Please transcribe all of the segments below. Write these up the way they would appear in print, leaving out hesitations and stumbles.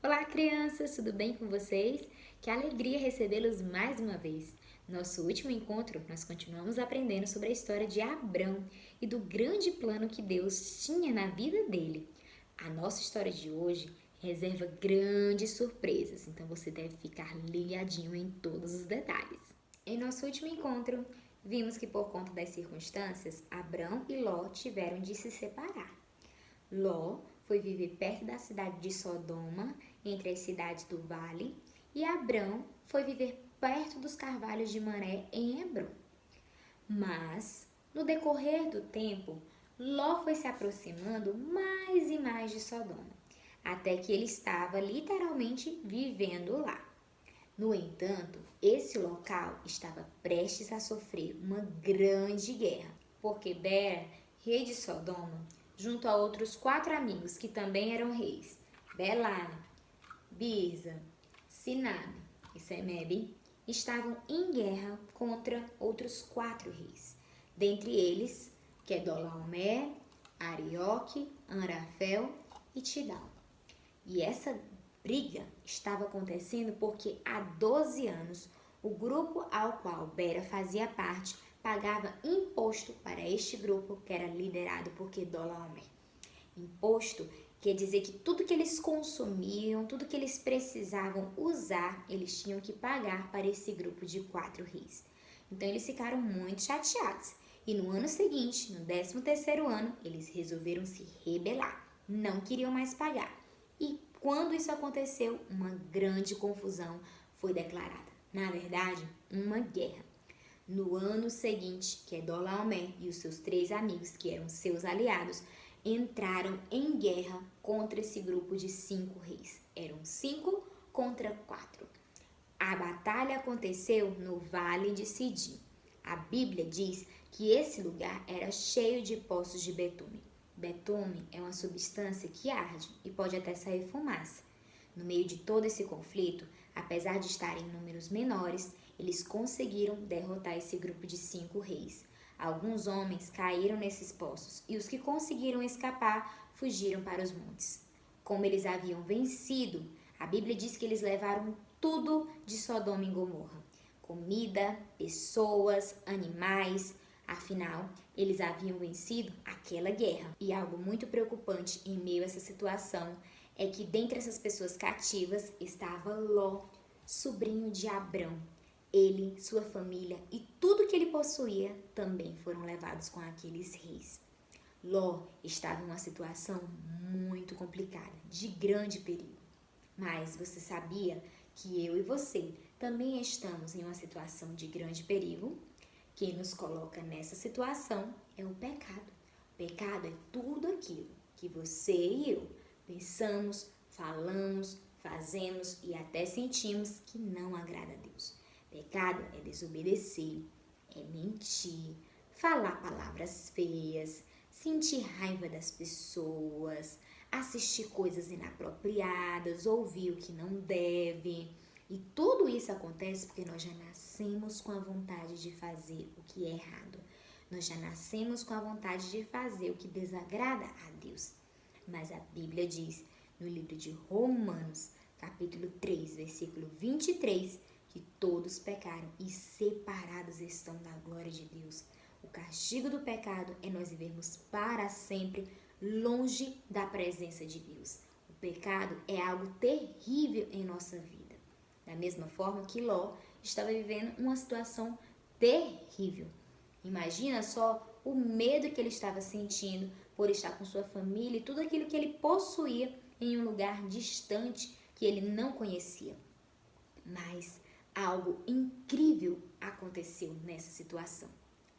Olá, crianças, tudo bem com vocês? Que alegria recebê-los mais uma vez. Nosso último encontro, nós continuamos aprendendo sobre a história de Abrão e do grande plano que Deus tinha na vida dele. A nossa história de hoje reserva grandes surpresas, então você deve ficar ligadinho em todos os detalhes. Em nosso último encontro, vimos que por conta das circunstâncias, Abrão e Ló tiveram de se separar. Ló foi viver perto da cidade de Sodoma, entre as cidades do vale, e Abrão foi viver perto dos carvalhos de Manré, em Hebrom. Mas, no decorrer do tempo, Ló foi se aproximando mais e mais de Sodoma, até que ele estava literalmente vivendo lá. No entanto, esse local estava prestes a sofrer uma grande guerra, porque Bera, rei de Sodoma, junto a outros 4 amigos que também eram reis, Belá, Birza, Sinab e Semebe, estavam em guerra contra outros 4 reis, dentre eles Kedorlaomer, Arioque, Anrafel e Tidal. E essa briga estava acontecendo porque há 12 anos o grupo ao qual Bera fazia parte pagava imposto para este grupo que era liderado por Kedorlaomer. Imposto quer dizer que tudo que eles consumiam, tudo que eles precisavam usar, eles tinham que pagar para esse grupo de 4 reis. Então eles ficaram muito chateados. E no ano seguinte, no 13º ano, eles resolveram se rebelar. Não queriam mais pagar. E quando isso aconteceu, uma grande confusão foi declarada. Na verdade, uma guerra. No ano seguinte, Kedorlaomer e os seus 3 amigos, que eram seus aliados, entraram em guerra contra esse grupo de 5 reis. Eram 5 contra 4. A batalha aconteceu no Vale de Sidim. A Bíblia diz que esse lugar era cheio de poços de betume. Betume é uma substância que arde e pode até sair fumaça. No meio de todo esse conflito, apesar de estarem em números menores, eles conseguiram derrotar esse grupo de 5 reis. Alguns homens caíram nesses poços e os que conseguiram escapar fugiram para os montes. Como eles haviam vencido, a Bíblia diz que eles levaram tudo de Sodoma e Gomorra: comida, pessoas, animais. Afinal, eles haviam vencido aquela guerra. E algo muito preocupante em meio a essa situação é que dentre essas pessoas cativas estava Ló, sobrinho de Abrão. Ele, sua família e tudo que ele possuía também foram levados com aqueles reis. Ló estava em uma situação muito complicada, de grande perigo. Mas você sabia que eu e você também estamos em uma situação de grande perigo? Quem nos coloca nessa situação é o pecado. O pecado é tudo aquilo que você e eu pensamos, falamos, fazemos e até sentimos que não agrada a Deus. Pecado é desobedecer, é mentir, falar palavras feias, sentir raiva das pessoas, assistir coisas inapropriadas, ouvir o que não deve. E tudo isso acontece porque nós já nascemos com a vontade de fazer o que é errado. Nós já nascemos com a vontade de fazer o que desagrada a Deus. Mas a Bíblia diz, no livro de Romanos, capítulo 3, versículo 23, que todos pecaram e separados estão da glória de Deus. O castigo do pecado é nós vivermos para sempre longe da presença de Deus. O pecado é algo terrível em nossa vida. Da mesma forma que Ló estava vivendo uma situação terrível. Imagina só o medo que ele estava sentindo por estar com sua família e tudo aquilo que ele possuía em um lugar distante que ele não conhecia. Mas algo incrível aconteceu nessa situação.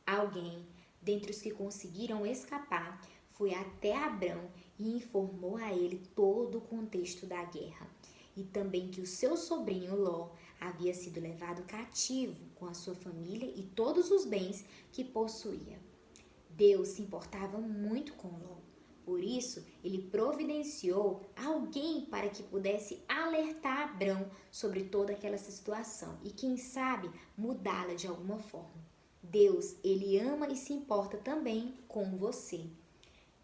Alguém, dentre os que conseguiram escapar, foi até Abrão e informou a ele todo o contexto da guerra. E também que o seu sobrinho Ló havia sido levado cativo com a sua família e todos os bens que possuía. Deus se importava muito com Ló. Por isso, ele providenciou alguém para que pudesse alertar Abrão sobre toda aquela situação e, quem sabe, mudá-la de alguma forma. Deus, ele ama e se importa também com você.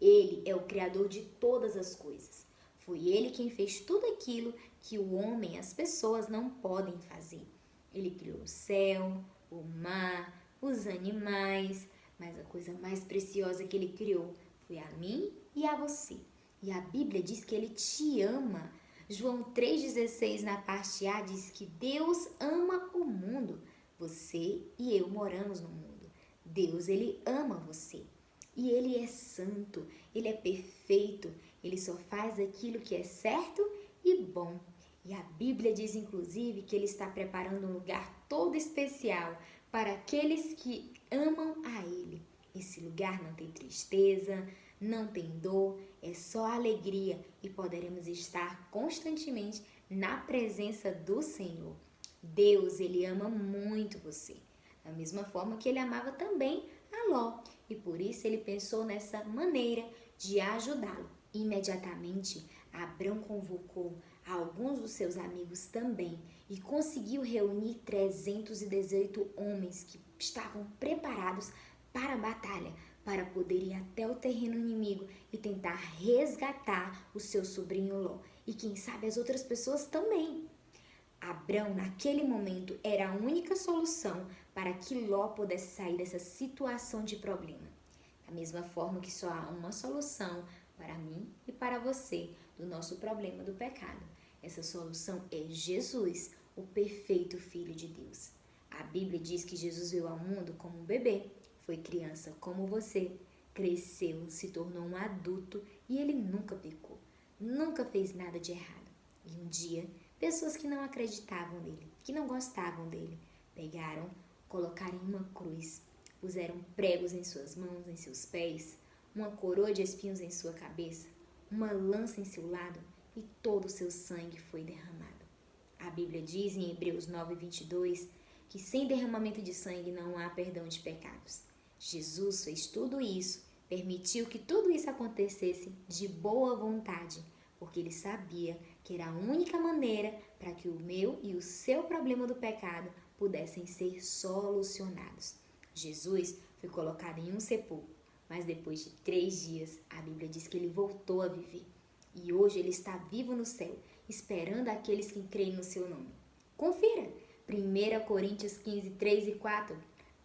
Ele é o Criador de todas as coisas. Foi ele quem fez tudo aquilo que o homem, as pessoas não podem fazer. Ele criou o céu, o mar, os animais, mas a coisa mais preciosa que ele criou foi a mim e a você. E a Bíblia diz que ele te ama. João 3,16 na parte A diz que Deus ama o mundo. Você e eu moramos no mundo. Deus, ele ama você. E ele é santo, ele é perfeito, ele só faz aquilo que é certo e bom. E a Bíblia diz, inclusive, que ele está preparando um lugar todo especial para aqueles que amam a ele. Esse lugar não tem tristeza, não tem dor, é só alegria e poderemos estar constantemente na presença do Senhor. Deus, ele ama muito você, da mesma forma que ele amava também a Ló, e por isso ele pensou nessa maneira de ajudá-lo. Imediatamente, Abrão convocou alguns dos seus amigos também e conseguiu reunir 318 homens que estavam preparados para a batalha, para poder ir até o terreno inimigo e tentar resgatar o seu sobrinho Ló. E quem sabe as outras pessoas também. Abrão, naquele momento, era a única solução para que Ló pudesse sair dessa situação de problema. Da mesma forma que só há uma solução para mim e para você do nosso problema do pecado. Essa solução é Jesus, o perfeito Filho de Deus. A Bíblia diz que Jesus veio ao mundo como um bebê, foi criança como você, cresceu, se tornou um adulto e ele nunca pecou, nunca fez nada de errado. E um dia, pessoas que não acreditavam nele, que não gostavam dele, pegaram, colocaram em uma cruz, puseram pregos em suas mãos, em seus pés, uma coroa de espinhos em sua cabeça, uma lança em seu lado e todo o seu sangue foi derramado. A Bíblia diz em Hebreus 9:22 que sem derramamento de sangue não há perdão de pecados. Jesus fez tudo isso, permitiu que tudo isso acontecesse de boa vontade, porque ele sabia que era a única maneira para que o meu e o seu problema do pecado pudessem ser solucionados. Jesus foi colocado em um sepulcro, mas depois de 3 dias, a Bíblia diz que ele voltou a viver. E hoje ele está vivo no céu, esperando aqueles que creem no seu nome. Confira, 1 Coríntios 15, 3 e 4.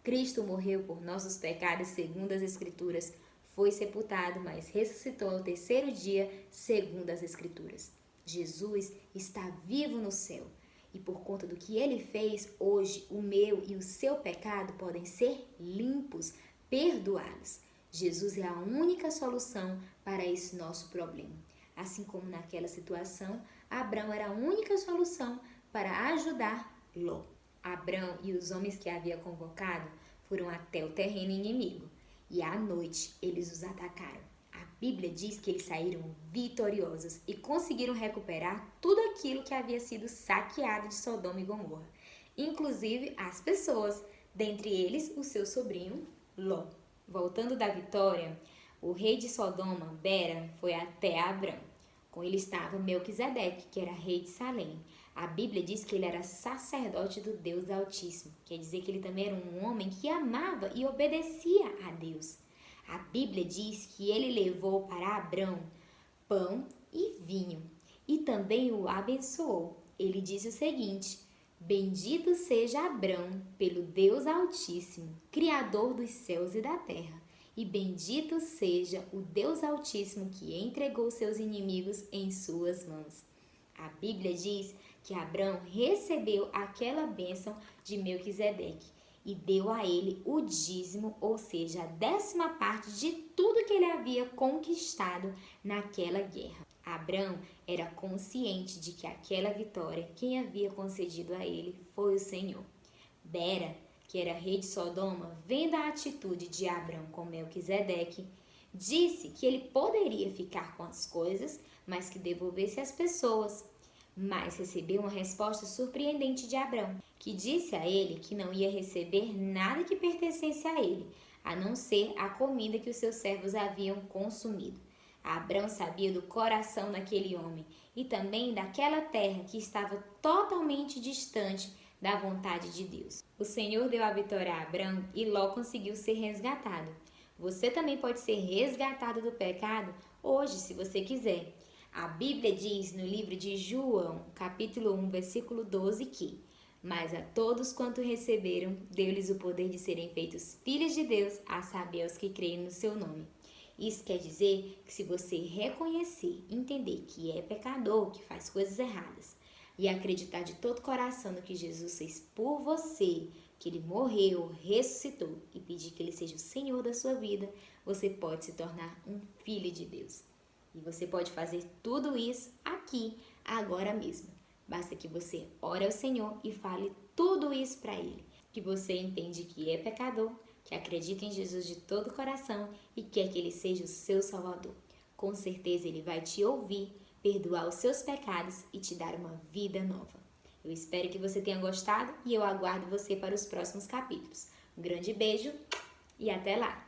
Cristo morreu por nossos pecados segundo as Escrituras, foi sepultado, mas ressuscitou ao 3º dia segundo as Escrituras. Jesus está vivo no céu e por conta do que ele fez, hoje o meu e o seu pecado podem ser limpos, perdoados. Jesus é a única solução para esse nosso problema. Assim como naquela situação, Abrão era a única solução para ajudar Ló. Abrão e os homens que havia convocado foram até o terreno inimigo e à noite eles os atacaram. A Bíblia diz que eles saíram vitoriosos e conseguiram recuperar tudo aquilo que havia sido saqueado de Sodoma e Gomorra, inclusive as pessoas, dentre eles o seu sobrinho Ló. Voltando da vitória, o rei de Sodoma, Bera, foi até Abrão. Com ele estava Melquisedeque, que era rei de Salém. A Bíblia diz que ele era sacerdote do Deus Altíssimo. Quer dizer que ele também era um homem que amava e obedecia a Deus. A Bíblia diz que ele levou para Abrão pão e vinho e também o abençoou. Ele disse o seguinte: Bendito seja Abrão pelo Deus Altíssimo, Criador dos céus e da terra. E bendito seja o Deus Altíssimo que entregou seus inimigos em suas mãos. A Bíblia diz que Abrão recebeu aquela bênção de Melquisedeque e deu a ele o dízimo, ou seja, a 10ª parte de tudo que ele havia conquistado naquela guerra. Abrão era consciente de que aquela vitória, quem havia concedido a ele foi o Senhor. Bera, que era rei de Sodoma, vendo a atitude de Abrão com Melquisedeque, disse que ele poderia ficar com as coisas, mas que devolvesse as pessoas. Mas recebeu uma resposta surpreendente de Abrão, que disse a ele que não ia receber nada que pertencesse a ele, a não ser a comida que os seus servos haviam consumido. Abrão sabia do coração daquele homem e também daquela terra que estava totalmente distante da vontade de Deus. O Senhor deu a vitória a Abrão e Ló conseguiu ser resgatado. Você também pode ser resgatado do pecado hoje, se você quiser. A Bíblia diz no livro de João, capítulo 1, versículo 12, que mas a todos quanto receberam, deu-lhes o poder de serem feitos filhos de Deus, a saber, aos que creem no seu nome. Isso quer dizer que se você reconhecer, entender que é pecador, que faz coisas erradas, e acreditar de todo o coração no que Jesus fez por você, que ele morreu, ressuscitou, e pedir que ele seja o Senhor da sua vida, você pode se tornar um filho de Deus. E você pode fazer tudo isso aqui, agora mesmo. Basta que você ore ao Senhor e fale tudo isso para Ele. Que você entende que é pecador, que acredita em Jesus de todo o coração e quer que Ele seja o seu Salvador. Com certeza Ele vai te ouvir, perdoar os seus pecados e te dar uma vida nova. Eu espero que você tenha gostado e eu aguardo você para os próximos capítulos. Um grande beijo e até lá!